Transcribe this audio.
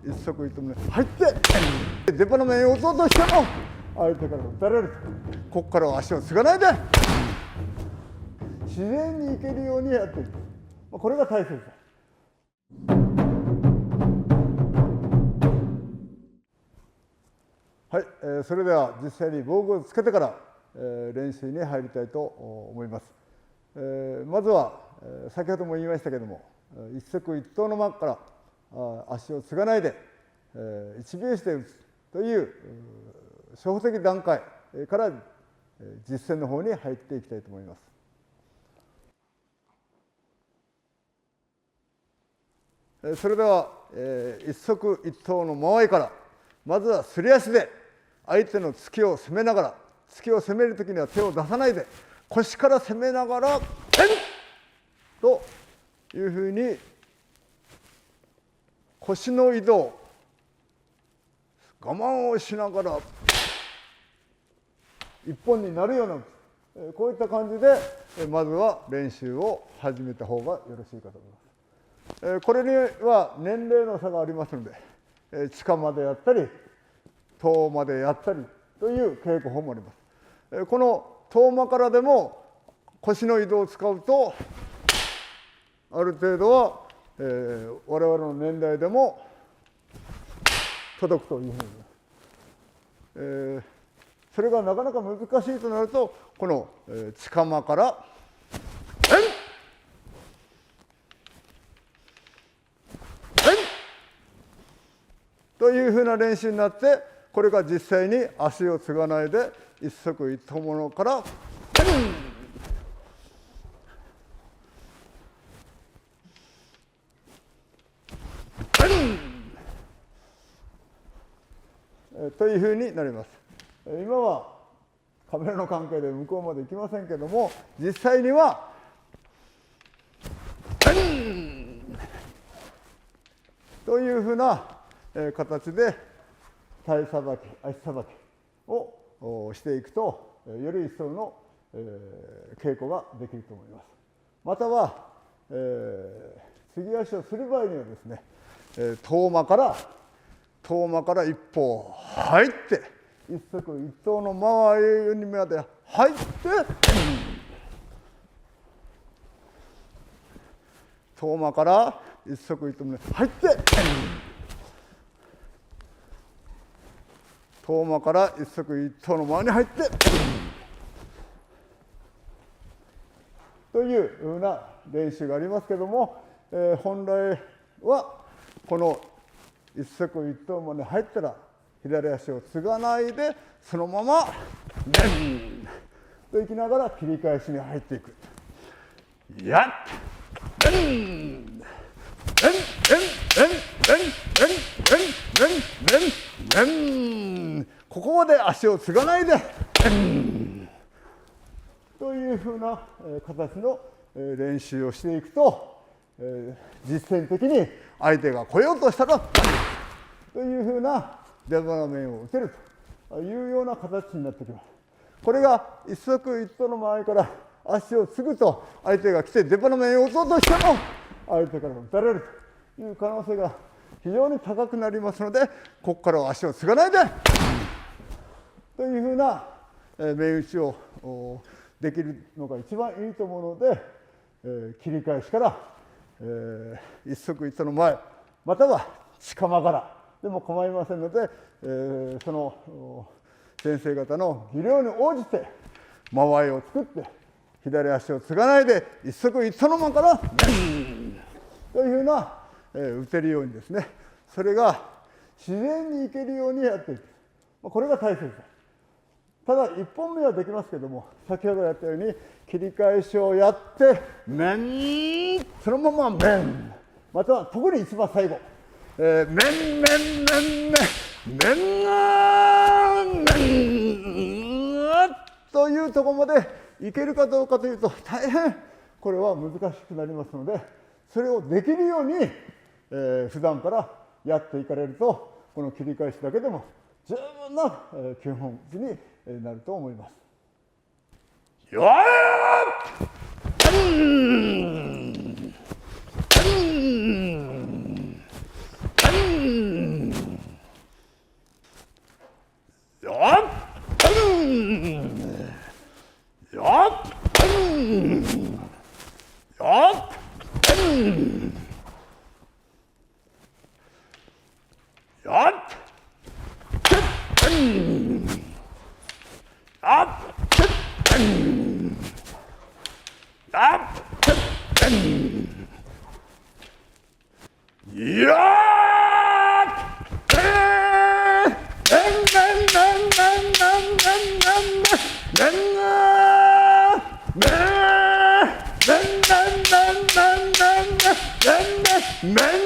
一足一足入って出鼻面を打とうとしても相手から打たれる。ここからは足を継がないで自然にいけるようにやっていく。これが大切です。はい、それでは実際に防具をつけてから、練習に入りたいと思います。まずは、先ほども言いましたけれども、一足一刀の間から足を継がないで、一拍子で打つという初歩的段階から実践の方に入っていきたいと思います。それでは、一足一刀の間合いからまずはすり足で相手の突きを攻めながら、突きを攻めるときには手を出さないで腰から攻めながらペンというふうに腰の移動我慢をしながら一本になるような、こういった感じでまずは練習を始めた方がよろしいかと思います。これには年齢の差がありますので、地下までやったり遠間でやったりという稽古法もあります。この遠間からでも腰の移動を使うとある程度は、我々の年代でも届くというふうに、それがなかなか難しいとなるとこの近間からというふうな練習になって、これが実際に足を継がないで一足一刀ものからというふうになります。今はカメラの関係で向こうまで行きませんけども、実際にはというふうな形で体さばき、足さばきをしていくとより一層の稽古ができると思います。または継ぎ足をする場合にはですね、遠間から一歩入って一足一刀の間合いにまで入って遠間から一足一刀に入って遠間から一足一刀の間に入ってというふうな練習がありますけども、本来はこの一足一刀まで入ったら左足を継がないでそのままデンといきながら切り返しに入っていく。やっデンデンデンデンデンデンデンデン、ここまで足を継がないでデンというふうな形の練習をしていくと、実践的に相手が来ようとしたらというふうな出鼻面を打てるというような形になってきます。これが一足一刀の間合いから足を継ぐと相手が来て出鼻面を打とうとしても相手から打たれるという可能性が非常に高くなりますので、ここからは足を継がないでというふうな面打ちをできるのが一番いいと思うので、切り返しから一足一刀の前または近間からでも構いませんので、その先生方の技量に応じて間合いを作って左足を継がないで一足一刀の間からというふうな打てるようにですね、それが自然にいけるようにやっていく、これが大切です。ただ1本目はできますけども、先ほどやったように切り返しをやって面そのまま面、または特に一番最後面というところまでいけるかどうかというと大変これは難しくなりますので、それをできるように、普段からやっていかれるとこの切り返しだけでも十分な基本値になると思います。よーっ 야, 맨